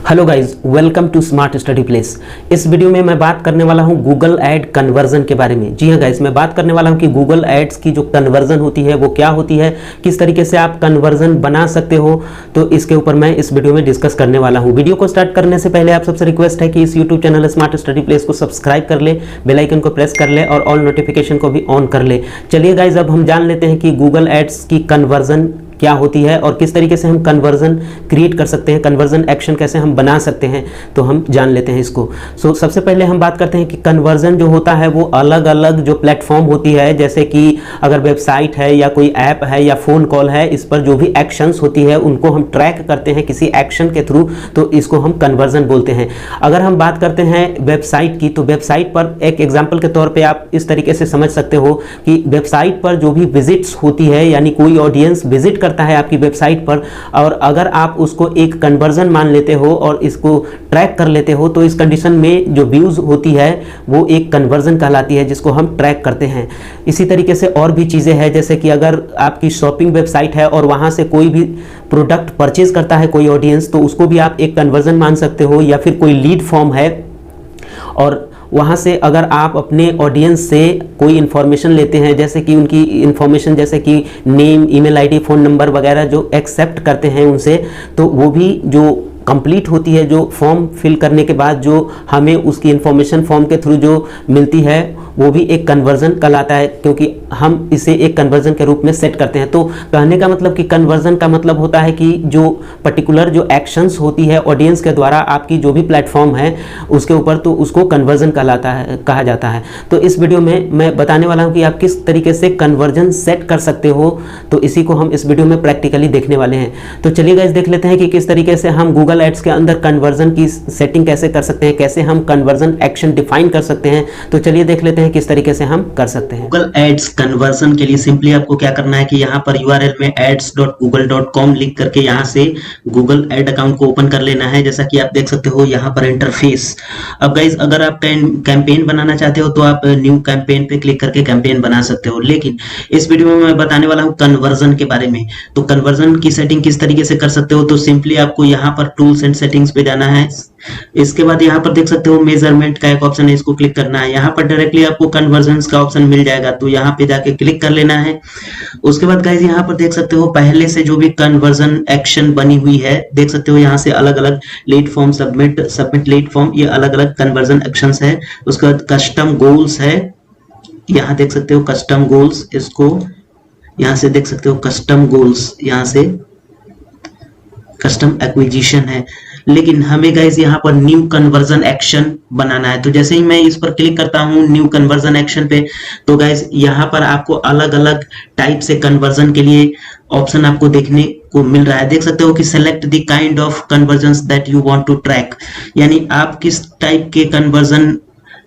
Hello guys, welcome to smart study place. इस video में मैं बात करने वाला हूं गूगल ऐड कन्वर्जन के बारे में। जी हाँ गाइज, मैं बात करने वाला हूं कि गूगल एड्स की जो कन्वर्जन होती है वो क्या होती है, किस तरीके से आप कन्वर्जन बना सकते हो। तो इसके ऊपर मैं इस वीडियो में डिस्कस करने वाला हूं। वीडियो को स्टार्ट करने से पहले आप सबसे रिक्वेस्ट है कि इस YouTube channel smart study place को सब्सक्राइब कर ले, बेल आइकन को प्रेस कर ले और ऑल नोटिफिकेशन को भी ऑन कर ले। चलिए गाइज, अब हम जान लेते हैं कि गूगल एड्स की कन्वर्जन क्या होती है और किस तरीके से हम कन्वर्जन क्रिएट कर सकते हैं, कन्वर्जन एक्शन कैसे हम बना सकते हैं। तो हम जान लेते हैं इसको। सबसे पहले हम बात करते हैं कि कन्वर्जन जो होता है वो अलग अलग जो प्लेटफॉर्म होती है, जैसे कि अगर वेबसाइट है या कोई ऐप है या फ़ोन कॉल है, इस पर जो भी एक्शंस होती है उनको हम ट्रैक करते हैं किसी एक्शन के थ्रू, तो इसको हम कन्वर्जन बोलते हैं। अगर हम बात करते हैं वेबसाइट की, तो वेबसाइट पर एक एग्जाम्पल के तौर पर आप इस तरीके से समझ सकते हो कि वेबसाइट पर जो भी विजिट्स होती है, यानी कोई ऑडियंस विजिट करता है आपकी वेबसाइट पर, और अगर आप उसको एक कन्वर्जन मान लेते हो और इसको ट्रैक कर लेते हो, तो इस कंडीशन में जो व्यूज होती है वो एक कन्वर्जन कहलाती है, जिसको हम ट्रैक करते हैं। इसी तरीके से और भी चीज़ें हैं, जैसे कि अगर आपकी शॉपिंग वेबसाइट है और वहाँ से कोई भी प्रोडक्ट परचेज करता है कोई ऑडियंस, तो उसको भी आप एक कन्वर्जन मान सकते हो। या फिर कोई लीड फॉर्म है और वहाँ से अगर आप अपने ऑडियंस से कोई इन्फॉर्मेशन लेते हैं, जैसे कि उनकी इन्फॉर्मेशन जैसे कि name, email ID, phone number वगैरह जो एक्सेप्ट करते हैं उनसे, तो वो भी जो कंप्लीट होती है, जो फॉर्म फिल करने के बाद जो हमें उसकी इन्फॉर्मेशन फॉर्म के थ्रू जो मिलती है, वो भी एक कन्वर्जन कहलाता है, क्योंकि हम इसे एक कन्वर्जन के रूप में सेट करते हैं। तो कहने का मतलब कि कन्वर्जन का मतलब होता है कि जो पर्टिकुलर जो एक्शंस होती है ऑडियंस के द्वारा आपकी जो भी प्लेटफॉर्म है उसके ऊपर, तो उसको कन्वर्जन कहलाता है, कहा जाता है। तो इस वीडियो में मैं बताने वाला हूँ कि आप किस तरीके से कन्वर्जन सेट कर सकते हो, तो इसी को हम इस वीडियो में प्रैक्टिकली देखने वाले हैं। तो चलिए गाइस, देख लेते हैं कि किस तरीके से हम गूगल एड्स के अंदर कन्वर्जन की सेटिंग कैसे कर सकते हैं, कैसे हम कन्वर्जन एक्शन डिफाइन कर सकते हैं। तो चलिए देख लेते हैं किस तरीके से हम कर सकते हैं। गूगल एड्स कन्वर्जन के लिए सिंपली आपको क्या करना है कि यहाँ पर यूआरएल में ads.google.com लिख करके यहाँ से गूगल एड अकाउंट को ओपन कर लेना है। जैसा कि आप देख सकते हो यहाँ पर इंटरफेस। अब गाइज, अगर आप कैंपेन बनाना चाहते हो तो आप न्यू कैंपेन पे क्लिक करके कैंपेन बना सकते हो, लेकिन इस वीडियो में मैं बताने वाला हूँ कन्वर्जन के बारे में। तो कन्वर्जन की सेटिंग किस तरीके से कर सकते हो, तो सिंपली आपको यहाँ पर टूल्स एंड सेटिंग्स पे जाना है। इसके बाद यहाँ पर देख सकते हो मेजरमेंट का एक ऑप्शन है, इसको क्लिक करना है। यहाँ पर डायरेक्टली आपको कन्वर्जन्स का ऑप्शन मिल जाएगा, तो यहाँ पे जाके क्लिक कर लेना है। उसके बाद गाइज यहाँ पर देख सकते हो पहले से जो भी कन्वर्जन एक्शन बनी हुई है, देख सकते हो यहाँ से अलग अलग lead form, submit lead form, ये अलग अलग कन्वर्जन एक्शंस है। उसके बाद कस्टम गोल्स है, यहाँ देख सकते हो कस्टम गोल्स, इसको यहाँ से देख सकते हो कस्टम गोल्स, यहाँ से कस्टम एक्विजिशन है। लेकिन हमें गाइस यहाँ पर न्यू कन्वर्जन एक्शन बनाना है। तो जैसे ही मैं इस पर क्लिक करता हूँ न्यू कन्वर्जन एक्शन पे, तो गाइस यहाँ पर आपको अलग अलग टाइप से कन्वर्जन के लिए ऑप्शन आपको देखने को मिल रहा है। देख सकते हो कि select the kind of conversions that you want to track, यानी आप किस टाइप के कन्वर्जन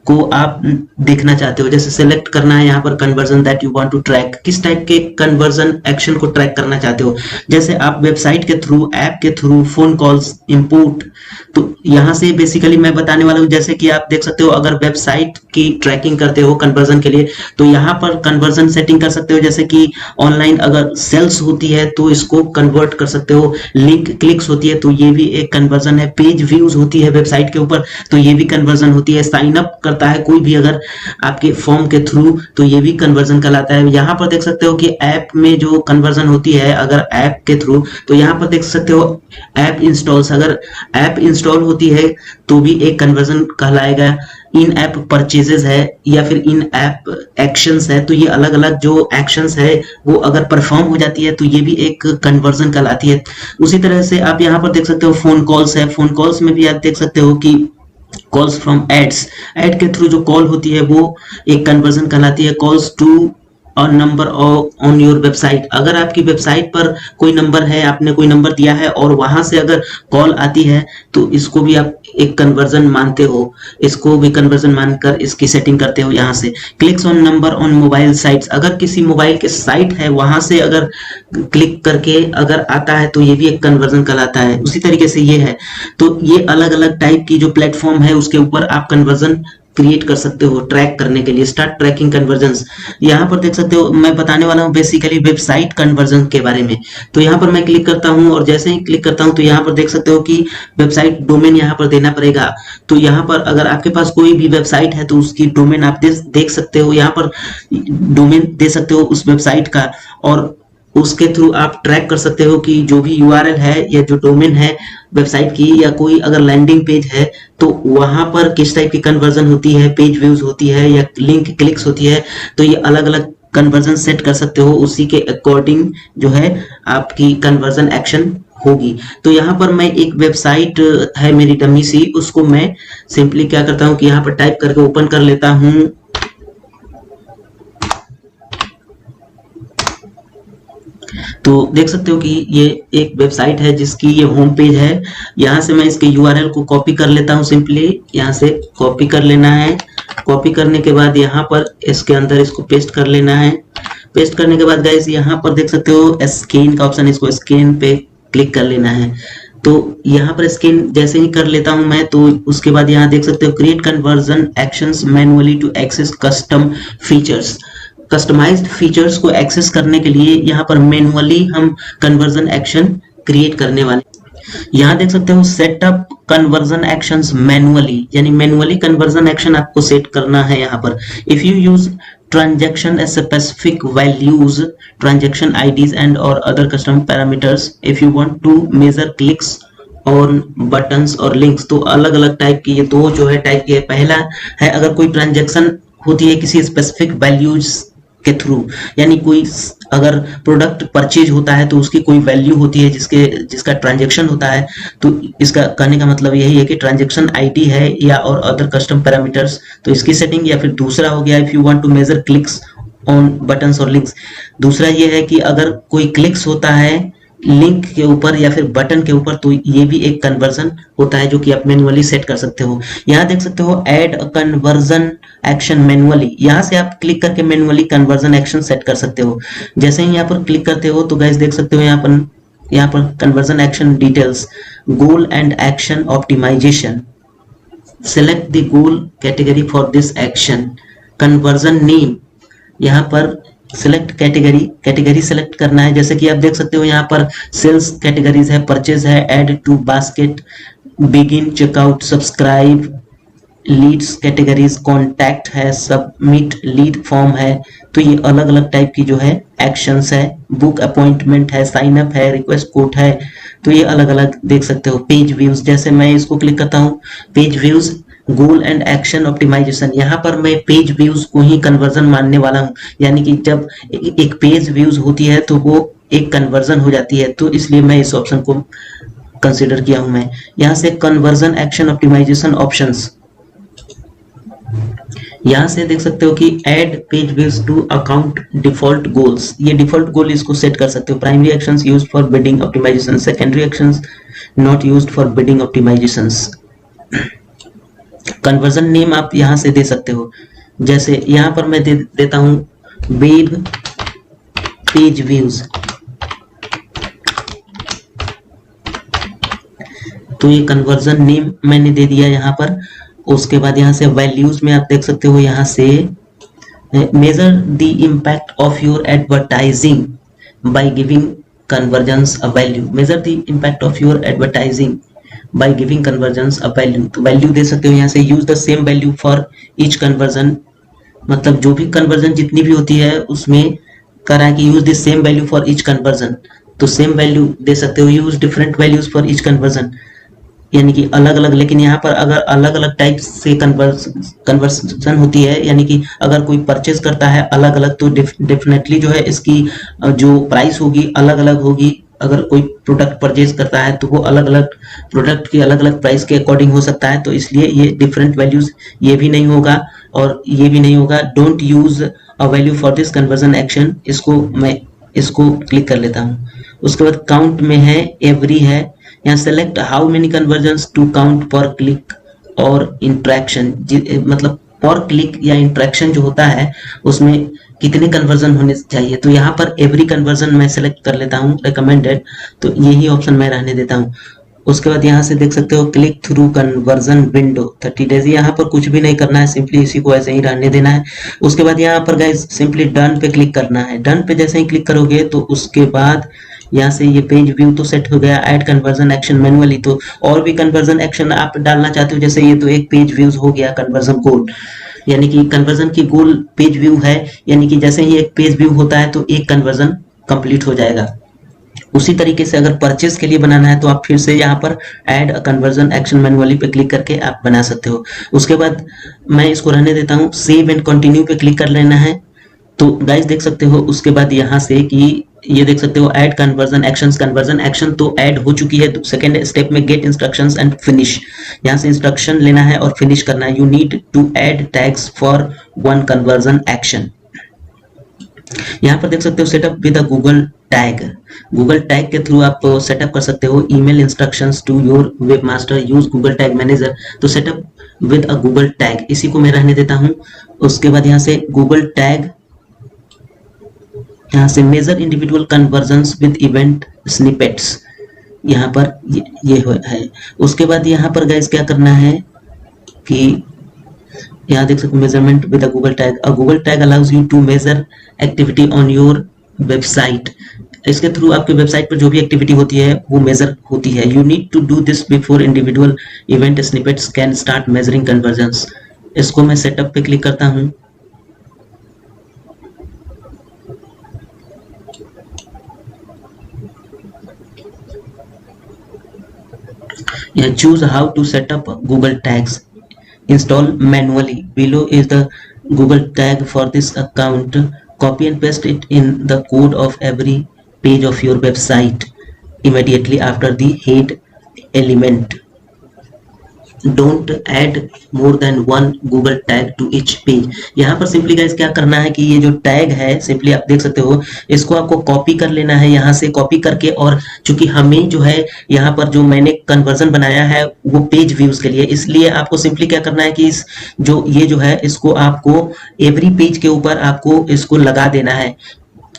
को आप देखना चाहते हो। जैसे सेलेक्ट करना है यहाँ पर conversion that you want to track, किस टाइप के कन्वर्जन एक्शन को ट्रैक करना चाहते हो। जैसे आप वेबसाइट के थ्रू, ऐप के थ्रू, फोन कॉल्स, इंपोर्ट, तो यहाँ से बेसिकली मैं बताने वाला हूँ। जैसे कि आप देख सकते हो अगर वेबसाइट की ट्रैकिंग करते हो कन्वर्जन के लिए, तो यहाँ पर कन्वर्जन सेटिंग कर सकते हो। जैसे कि ऑनलाइन अगर सेल्स होती है तो इसको कन्वर्ट कर सकते हो, लिंक क्लिक्स होती है तो ये भी एक कन्वर्जन है, पेज व्यूज होती है वेबसाइट के ऊपर तो ये भी कन्वर्जन होती है, साइन अप करता है कोई भी अगर आपके फॉर्म के थ्रू, तो ये भी कन्वर्जन कहलाता है। यहाँ पर देख सकते हो कि ऐप में जो कन्वर्जन होती है अगर ऐप के थ्रू, तो यहाँ पर देख सकते हो ऐप इंस्टॉल्स, अगर ऐप इंस्टॉल होती है तो भी एक कन्वर्जन कहलाएगा। इन ऐप परचेजेस है या फिर इन ऐप एक्शंस है, तो ये अलग अलग जो एक्शंस है वो अगर परफॉर्म हो जाती है तो ये भी एक कन्वर्जन कहलाती है। उसी तरह से आप यहाँ पर देख सकते हो फोन कॉल्स है, फोन कॉल्स में भी आप देख सकते हो कि कॉल्स फ्रॉम एड्स, एड के थ्रू जो कॉल होती है वो एक कन्वर्जन कहलाती है। कॉल्स टू और नंबर ऑन योर वेबसाइट, अगर आपकी वेबसाइट पर कोई नंबर है, आपने कोई नंबर दिया है और वहां से अगर कॉल आती है तो इसको भी आप एक कन्वर्जन मानते हो, इसको भी कन्वर्जन मानकर इसकी सेटिंग करते हो। यहाँ से clicks on number on mobile sites, अगर किसी मोबाइल के साइट है वहां से अगर क्लिक करके अगर आता है तो ये भी एक कन्वर्जन कहलाता है। उसी तरीके से ये है, तो ये अलग अलग टाइप की जो प्लेटफॉर्म है उसके ऊपर आप कन्वर्जन क्रिएट कर सकते हो ट्रैक करने के लिए, स्टार्ट ट्रैकिंग कन्वर्जन्स। यहाँ पर देख सकते हो मैं बताने वाला हूँ बेसिकली वेबसाइट कन्वर्जन के बारे में। तो यहाँ पर मैं क्लिक करता हूँ और जैसे ही क्लिक करता हूँ तो यहाँ पर देख सकते हो कि वेबसाइट डोमेन यहाँ पर देना पड़ेगा। तो यहाँ पर अगर आपके पास कोई भी वेबसाइट है तो उसकी डोमेन आप देख सकते हो, यहाँ पर डोमेन दे सकते हो उस वेबसाइट का, और उसके थ्रू आप ट्रैक कर सकते हो कि जो भी यूआरएल है या जो डोमेन है वेबसाइट की, या कोई अगर लैंडिंग पेज है तो वहां पर किस टाइप की कन्वर्जन होती है, पेज व्यूज होती है या लिंक क्लिक्स होती है। तो ये अलग अलग कन्वर्जन सेट कर सकते हो, उसी के अकॉर्डिंग जो है आपकी कन्वर्जन एक्शन होगी। तो यहाँ पर मैं एक वेबसाइट है मेरी डमी सी, उसको मैं सिंपली क्या करता हूँ कि यहाँ पर टाइप करके ओपन कर लेता हूँ। तो देख सकते हो कि ये एक वेबसाइट है जिसकी ये होम पेज है। यहाँ से मैं इसके यूआरएल को कॉपी कर लेता हूँ, सिंपली यहाँ से कॉपी कर लेना है। कॉपी करने के बाद यहाँ पर इसके अंदर इसको पेस्ट कर लेना है। पेस्ट करने के बाद गाइस यहाँ पर देख सकते हो स्कैन का ऑप्शन, इसको स्कैन पे क्लिक कर लेना है। तो यहाँ पर स्कैन जैसे ही कर लेता हूँ मैं, तो उसके बाद यहाँ देख सकते हो create conversion actions manually to access custom features. Customized features को एक्सेस करने के लिए यहाँ पर मैनुअली हम कन्वर्जन एक्शन क्रिएट करने वाले। यहाँ देख सकते हो सेटअप कन्वर्जन एक्शंस मैनुअली, यानी मैनुअली कन्वर्जन एक्शन आपको सेट करना है। यहाँ पर if you use transaction as specific values, transaction IDs and or other custom parameters, if you want to measure clicks on buttons और links। तो अलग अलग टाइप की ये दो जो है टाइप की है। पहला है अगर कोई ट्रांजैक्शन होती है किसी स्पेसिफिक वैल्यूज के थ्रू, यानी कोई अगर प्रोडक्ट परचेज होता है तो उसकी कोई वैल्यू होती है जिसका ट्रांजैक्शन होता है। तो इसका कहने का मतलब यही है कि ट्रांजैक्शन आईडी है या और अदर कस्टम पैरामीटर्स, तो इसकी सेटिंग। या फिर दूसरा हो गया if you want to measure clicks on buttons और लिंक्स। दूसरा ये है कि अगर कोई क्लिक्स होता है लिंक के ऊपर या फिर बटन के ऊपर, तो ये भी एक कन्वर्जन होता है जो कि आप मैनुअली सेट कर सकते हो। यहाँ देख सकते हो ऐड कन्वर्जन एक्शन मैनुअली, यहाँ से आप क्लिक करके मैनुअली कन्वर्जन एक्शन सेट कर सकते हो। जैसे ही यहाँ पर क्लिक करते हो तो गाइस देख सकते हो यहाँ पर conversion action details, goal and action optimization, select the goal category for this action, conversion name, यहाँ पर सिलेक्ट कैटेगरी सेलेक्ट करना है। जैसे कि आप देख सकते हो यहाँ पर सेल्स कैटेगरीज है, परचेज है, add to basket, begin checkout, subscribe, leads categories, contact है, सबमिट लीड फॉर्म है। तो ये अलग अलग टाइप की जो है एक्शंस है, बुक अपॉइंटमेंट है, साइन अप है, रिक्वेस्ट कोड है। तो ये अलग अलग देख सकते हो। पेज व्यूज, जैसे मैं इसको क्लिक करता हूँ page views, goal and action optimization, यहाँ पर मैं पेज व्यूज को ही कन्वर्जन मानने वाला हूँ। यानी कि जब एक पेज व्यूज होती है तो वो एक कन्वर्जन हो जाती है, तो इसलिए मैं इस ऑप्शन को कंसीडर किया हूं। मैं यहाँ से कन्वर्जन एक्शन ऑप्टिमाइजेशन ऑप्शंस, यहाँ से देख सकते हो कि add page views to account default goals, ये डिफॉल्ट गोल इसको सेट कर सकते हो। Primary actions used for bidding optimization, secondary actions not used for bidding optimizations. Conversion name आप यहां से दे सकते हो, जैसे यहां पर मैं देता हूं वेब पेज व्यूज। तो ये कन्वर्जन नेम मैंने दे दिया यहां पर। उसके बाद यहां से वैल्यूज में आप देख सकते हो, यहां से measure the impact of your advertising by giving convergence a value, measure the impact of your advertising by giving conversions a value। तो वैल्यू दे सकते हो यहाँ से। Use the same value for each conversion, मतलब जो भी कन्वर्जन जितनी भी होती है उसमें कह रहा है कि use the same value for each conversion, तो सेम वैल्यू दे सकते हो। Use different values for each conversion, यानी कि अलग अलग। लेकिन यहाँ पर अगर अलग अलग टाइप से कन्वर्जन होती है, यानी कि अगर कोई परचेज करता है अलग अलग, तो डेफिनेटली जो है इसकी जो प्राइस होगी अलग अलग होगी। अगर कोई प्रोडक्ट परचेज करता है तो वो अलग अलग प्रोडक्ट की अलग अलग प्राइस के अकॉर्डिंग हो सकता है, तो इसलिए ये डिफरेंट वैल्यूज ये भी नहीं होगा और ये भी नहीं होगा। Don't use a value for this conversion action, इसको मैं इसको क्लिक कर लेता हूँ। उसके बाद काउंट में है एवरी है, यहाँ select how many conversions to count पर क्लिक और इंट्रैक्शन, मतलब पर क्लिक या इंट्रैक्शन जो होता है उसमें कितने कन्वर्जन होने चाहिए। तो यहाँ पर एवरी कन्वर्जन मैं सेलेक्ट कर लेता हूँ रिकमेंडेड, तो यही ऑप्शन मैं रहने देता हूँ। उसके बाद यहाँ से देख सकते हो click through conversion window 30 days. यहाँ पर कुछ भी नहीं करना है, सिंपली इसी को ऐसे ही रहने देना है। उसके बाद यहाँ पर गाइस सिंपली डन पे क्लिक करना है। डन पे जैसे ही क्लिक करोगे तो उसके बाद यहाँ से ये पेज व्यू तो सेट हो गया। ऐड कन्वर्जन एक्शन मैनुअली, तो और भी कन्वर्जन एक्शन आप डालना चाहते हो, जैसे ये तो एक पेज व्यूज हो गया कन्वर्जन गोल, यानी कि कन्वर्जन की गोल पेज व्यू है, यानी कि जैसे ही एक पेज व्यू होता है तो एक कन्वर्जन कंप्लीट हो जाएगा। उसी तरीके से अगर परचेज के लिए बनाना है तो आप फिर से यहाँ पर ऐड कन्वर्जन एक्शन मैनुअली पे क्लिक करके आप बना सकते हो। उसके बाद मैं इसको रहने देता हूँ, सेव एंड कंटिन्यू पे क्लिक कर लेना है। तो गाइस देख सकते हो उसके बाद यहाँ से कि ये देख सकते हो ऐड कन्वर्जन एक्शन तो ऐड हो चुकी है। सेकेंड स्टेप में गेट इंस्ट्रक्शंस एंड फिनिश, यहाँ से इंस्ट्रक्शन लेना है और फिनिश करना है। You need to add tags for one conversion action. यहाँ पर देख सकते हो setup with a Google tag के थ्रू आप सेटअप कर सकते हो। Email instructions to your webmaster, use Google tag manager. तो setup with a Google tag, इसी को मैं रहने देता हूँ। उसके बाद यहाँ से गूगल टैग, यहाँ से measure individual conversions with event snippets, यहाँ पर ये है। उसके बाद यहाँ पर गाइस क्या करना है कि यहाँ देख सकते हो measurement with a Google tag. A Google tag allows you to measure activity on your website. इसके थ्रू आपके वेबसाइट पर जो भी एक्टिविटी होती है वो मेजर होती है। You need to do this before individual event snippets can start measuring conversions. इसको मैं सेटअप पे क्लिक करता हूँ। Yeah, choose how to set up Google tags. Install manually. Below is the Google tag for this account. Copy and paste it in the code of every page of your website immediately after the head element. Don't add more than one Google tag to each page. यहाँ पर simply guys क्या करना है कि ये जो tag है simply आप देख सकते हो, इसको आपको कॉपी कर लेना है। यहाँ से कॉपी करके, और चूंकि हमें जो है यहाँ पर जो मैंने कन्वर्जन बनाया है वो पेज व्यूज के लिए, इसलिए आपको सिंपली क्या करना है कि इस जो ये जो है इसको आपको एवरी पेज के ऊपर आपको इसको लगा देना है।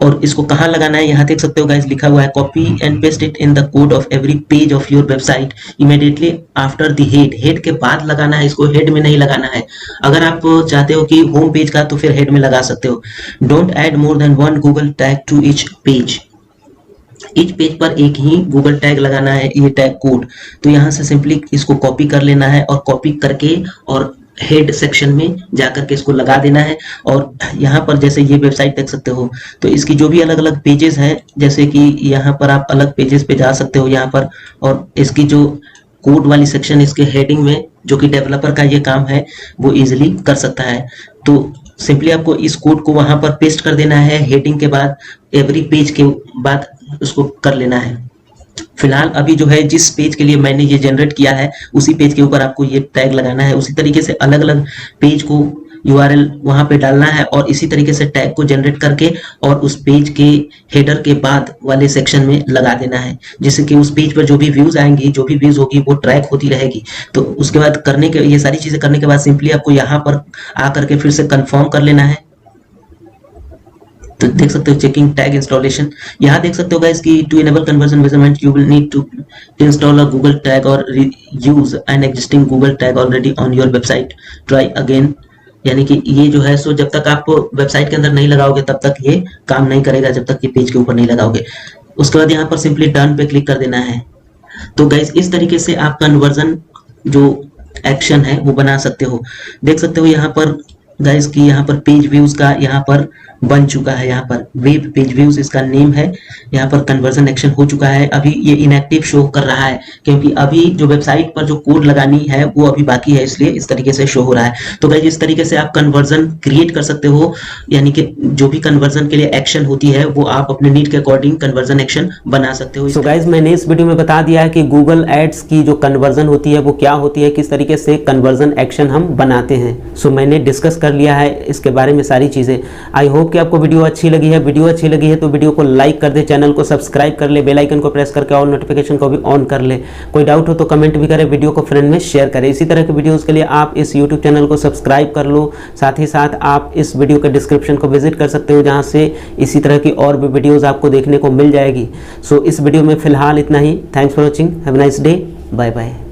और इसको कहाँ लगाना है यहाँ देख सकते हो गाइस, लिखा हुआ है copy and paste it in the code of every page of your website immediately after the head के बाद लगाना है, इसको हेड में नहीं लगाना है। अगर आप चाहते हो कि होम पेज का तो फिर हेड में लगा सकते हो। Don't add more than one Google tag to each page पर एक ही गूगल टैग लगाना है, ये टैग कोड। तो यहाँ से सिंपली इसको कॉपी कर लेना है और कॉपी करके और हेड सेक्शन में जाकर के इसको लगा देना है। और यहाँ पर जैसे ये वेबसाइट देख सकते हो तो इसकी जो भी अलग अलग पेजेस हैं, जैसे कि यहाँ पर आप अलग पेजेस पे जा सकते हो यहाँ पर, और इसकी जो कोड वाली सेक्शन इसके हेडिंग में जो कि डेवलपर का ये काम है वो इजीली कर सकता है। तो सिंपली आपको इस कोड को वहां पर पेस्ट कर देना है हेडिंग के बाद, एवरी पेज के बाद उसको कर लेना है। फिलहाल अभी जो है जिस पेज के लिए मैंने ये जनरेट किया है उसी पेज के ऊपर आपको ये टैग लगाना है। उसी तरीके से अलग अलग पेज को URL वहां पे डालना है और इसी तरीके से टैग को जनरेट करके और उस पेज के हेडर के बाद वाले सेक्शन में लगा देना है, जिससे कि उस पेज पर जो भी व्यूज आएंगी, जो भी व्यूज होगी वो ट्रैक होती रहेगी। तो उसके बाद करने के ये सारी चीजें करने के बाद सिंपली आपको यहाँ पर आकर के फिर से कंफर्म कर लेना है। तो देख सकते हो चेकिंग टैग इंस्टॉलेशन, यहाँ देख सकते हो गाइस कि to enable conversion measurement you will need to install a Google tag और use an existing Google tag already on your website, try again. यानी कि ये जो है सो जब तक आप वेबसाइट के अंदर नहीं लगाओगे तब तक ये काम नहीं करेगा, जब तक ये पेज के ऊपर नहीं लगाओगे। उसके बाद यहाँ पर सिंपली डन पे क्लिक कर देना है। तो गाइस इस तरीके से आप कन्वर्जन जो एक्शन है वो बना सकते हो। देख सकते हो यहाँ पर गाइस कि यहाँ पर पेज व्यूज का यहाँ पर बन चुका है, यहाँ पर वेब पेज व्यूज इसका नेम है, यहाँ पर कन्वर्जन एक्शन हो चुका है। अभी ये इनएक्टिव शो कर रहा है क्योंकि अभी जो वेबसाइट पर जो कोड लगानी है वो अभी बाकी है, इसलिए इस तरीके से शो हो रहा है। तो गाइस इस तरीके से आप कन्वर्जन क्रिएट कर सकते हो, यानी कि जो भी कन्वर्जन के लिए एक्शन होती है वो आप अपने नीड के अकॉर्डिंग कन्वर्जन एक्शन बना सकते हो। तो गाइस मैंने इस वीडियो में बता दिया है कि गूगल एड्स की जो कन्वर्जन होती है वो क्या होती है, किस तरीके से कन्वर्जन एक्शन हम बनाते हैं। सो मैंने डिस्कस कर लिया है इसके बारे में सारी चीज़ें। आई होप होप कि आपको वीडियो अच्छी लगी है। वीडियो अच्छी लगी है तो वीडियो को लाइक कर दे, चैनल को सब्सक्राइब कर ले, बेल आइकन को प्रेस करके ऑल नोटिफिकेशन को भी ऑन कर ले। कोई डाउट हो तो कमेंट भी करें, वीडियो को फ्रेंड में शेयर करें। इसी तरह के वीडियोज़ के लिए आप इस यूट्यूब चैनल को सब्सक्राइब कर लो। साथ ही साथ आप इस वीडियो के डिस्क्रिप्शन को विजिट कर सकते हो, जहाँ से इसी तरह की और भी वीडियोज़ आपको देखने को मिल जाएगी। सो इस वीडियो में फ़िलहाल इतना ही। Thanks for watching, have a nice day, bye bye.